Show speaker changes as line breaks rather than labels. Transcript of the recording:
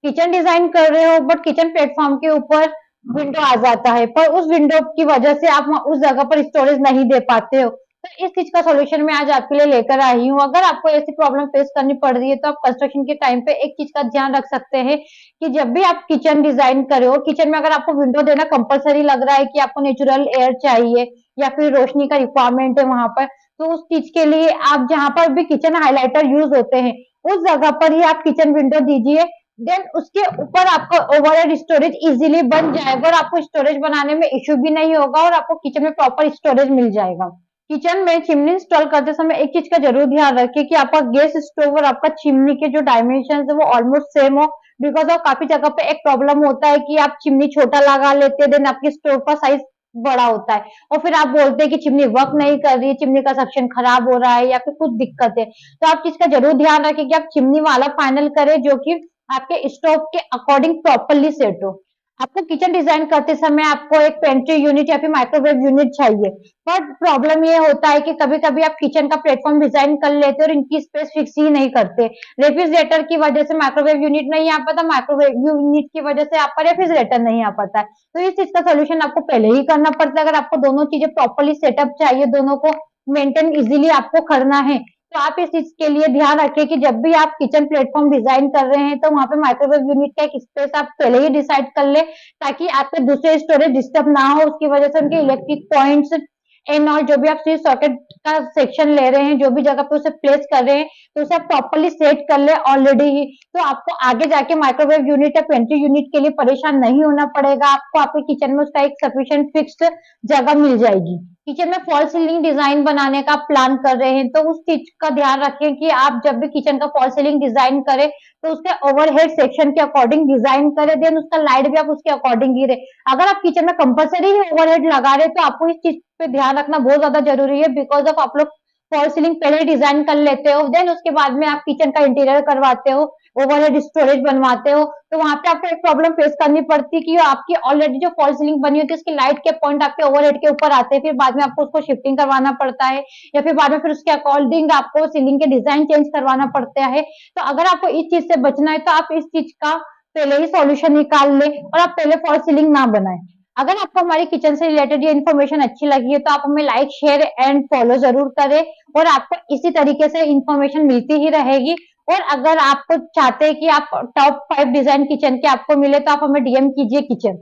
Kitchen design कर रहे हो बट किचन प्लेटफॉर्म के ऊपर विंडो आ जाता है, पर उस विंडो की वजह से आप उस जगह पर स्टोरेज नहीं दे पाते हो। तो इस चीज का सॉल्यूशन मैं आज आपके लिए लेकर आई हूँ। अगर आपको ऐसी प्रॉब्लम फेस करनी पड़ रही है तो आप कंस्ट्रक्शन के टाइम पे एक चीज का ध्यान रख सकते हैं कि जब भी आप किचन डिजाइन करे हो, किचन में अगर आपको विंडो देना कंपलसरी लग रहा है कि आपको नेचुरल एयर चाहिए या फिर रोशनी का रिक्वायरमेंट है वहां पर, तो उस चीज के लिए आप जहां पर भी किचन हाइलाइटर यूज होते हैं उस जगह पर ही आप किचन विंडो दीजिए। देन उसके ऊपर आपका ओवरहेड स्टोरेज इजीली बन जाएगा और आपको स्टोरेज बनाने में इश्यू भी नहीं होगा और आपको किचन में प्रॉपर स्टोरेज मिल जाएगा। किचन में चिमनी इंस्टॉल करते समय एक चीज का जरूर ध्यान रखें कि आपका गैस स्टोव और आपका चिमनी के जो डायमेंशन है वो ऑलमोस्ट सेम हो। बिकॉज ऑफ काफी जगह पे एक प्रॉब्लम होता है कि आप चिमनी छोटा लगा लेते हैं, देन आपकी स्टोव का साइज बड़ा होता है और फिर आप बोलते हैं कि चिमनी वर्क नहीं कर रही है, चिमनी का सक्शन खराब हो रहा है या फिर कुछ दिक्कत है। तो आप चीज का जरूर ध्यान रखें कि आप चिमनी वाला फाइनल करें जो कि आपके स्टोव के अकॉर्डिंग प्रॉपरली सेट हो। आपको किचन डिजाइन करते समय आपको एक पेंट्री यूनिट या फिर माइक्रोवेव यूनिट चाहिए। बट प्रॉब्लम ये होता है कि कभी कभी आप किचन का प्लेटफॉर्म डिजाइन कर लेते और इनकी स्पेस फिक्स ही नहीं करते। रेफ्रिजरेटर की वजह से माइक्रोवेव यूनिट नहीं आ पाता, माइक्रोवेव यूनिट की वजह से आपका रेफ्रिजरेटर नहीं आ पाता है। तो इस चीज का सोल्यूशन आपको पहले ही करना पड़ता है। अगर आपको दोनों चीजें प्रॉपरली सेटअप चाहिए, दोनों को मेंटेन इजीली आपको करना है, तो आप इस चीज के लिए ध्यान रखें कि जब भी आप किचन प्लेटफॉर्म डिजाइन कर रहे हैं तो वहां पे माइक्रोवेव यूनिट का एक स्पेस आप पहले ही डिसाइड कर ले, ताकि आपके दूसरे स्टोरेज डिस्टर्ब ना हो, उसकी वजह से उनके इलेक्ट्रिक पॉइंट्स एंड और जो भी आप स्विच सॉकेट का सेक्शन ले रहे हैं, जो भी जगह पे उसे प्लेस कर रहे हैं, तो उसे आप प्रॉपरली सेट कर ले ऑलरेडी ही। तो आपको आगे जाके माइक्रोवेव यूनिट या पेंट्री यूनिट के लिए परेशान नहीं होना पड़ेगा। आपको आपके किचन में उसका एक सफिशिएंट फिक्स्ड जगह मिल जाएगी। किचन में फॉल सीलिंग डिजाइन बनाने का प्लान कर रहे हैं तो उस चीज का ध्यान रखें कि आप जब भी किचन का फॉल सीलिंग डिजाइन करें तो उसके ओवरहेड सेक्शन के अकॉर्डिंग डिजाइन करें, देन उसका लाइट भी आप उसके अकॉर्डिंग गिरे। अगर आप किचन में कंपलसरी ही ओवरहेड लगा रहे हैं तो आपको इस चीज पे ध्यान रखना बहुत ज्यादा जरूरी है। बिकॉज ऑफ आप लोग फॉल सीलिंग पहले डिजाइन कर लेते हो, देन उसके बाद में आप किचन का इंटीरियर करवाते हो, ओवरहेड स्टोरेज बनवाते हो, तो वहां पे आपको एक प्रॉब्लम फेस करनी पड़ती है कि आपकी ऑलरेडी जो फॉल सीलिंग बनी होती है उसकी लाइट के पॉइंट आपके ओवरहेड के ऊपर आते हैं, फिर बाद में आपको उसको शिफ्टिंग करवाना पड़ता है या फिर बाद में फिर उसके अकॉर्डिंग आपको सीलिंग के डिजाइन चेंज करवाना पड़ता है। तो अगर आपको इस चीज से बचना है तो आप इस चीज का पहले ही सॉल्यूशन निकाल लें और आप पहले फॉल सीलिंग ना बनाएं। अगर आपको हमारी किचन से रिलेटेड ये इन्फॉर्मेशन अच्छी लगी है तो आप हमें लाइक शेयर एंड फॉलो जरूर करें और आपको इसी तरीके से इन्फॉर्मेशन मिलती ही रहेगी। और अगर आपको चाहते हैं कि आप टॉप 5 डिजाइन किचन के आपको मिले तो आप हमें डीएम कीजिए किचन।